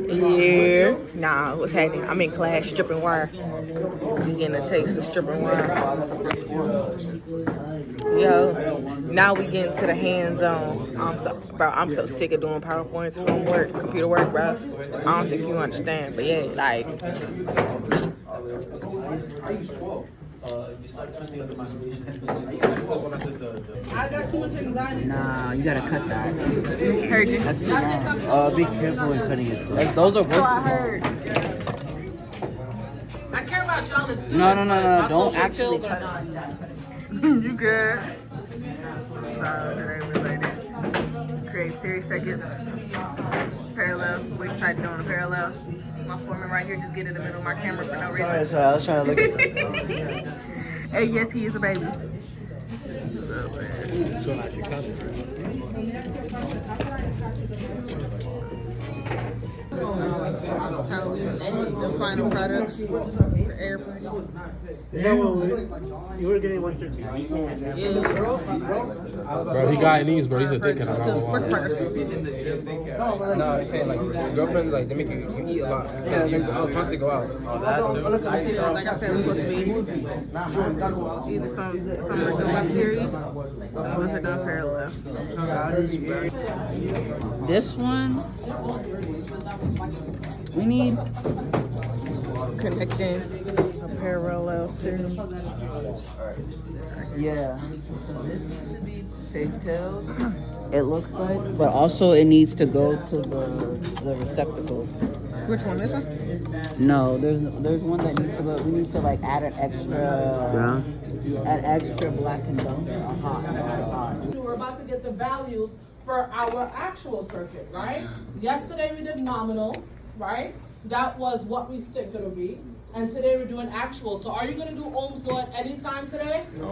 Yeah. Nah, what's happening? I'm in class stripping wire. You getting a taste of stripping wire. Yo, now we getting to the hands-on. I'm so sick of doing PowerPoints, homework, computer work, bro. I don't think you understand, but yeah, like. I got too much anxiety. Nah, you gotta cut that. Heard you. That's too long. Be careful when cutting it. Those are So I worth heard. I care about y'all as students. No. My Don't social actually skills are cut not. You good? So today we're going to create series seconds, parallel. We tried doing a parallel. My foreman right here just get in the middle of my camera for no reason. Sorry, I was trying to look at that. Hey, yes, he is a baby. The final products, the airplane. You were getting 113. Yeah. Bro, he got these, bro. He's a dickhead. I'm not gonna Work lie. products. No, I'm saying like your girlfriend, like they make you eat a lot. I'll constantly go out. Like I said, it was supposed to be either some are doing series, some of us are doing parallel. This one, we need. Connecting a parallel series. Yeah. Pigtails. It looks like, but also it needs to go to the receptacle. Which one? This one? No, there's one that needs to go. We need to like add an extra add extra black and gold. We're about to get the values for our actual circuit, right? Yesterday we did nominal, right? That was what we think it'll be. And today we're doing actual. So are you going to do Ohm's law at any time today? No.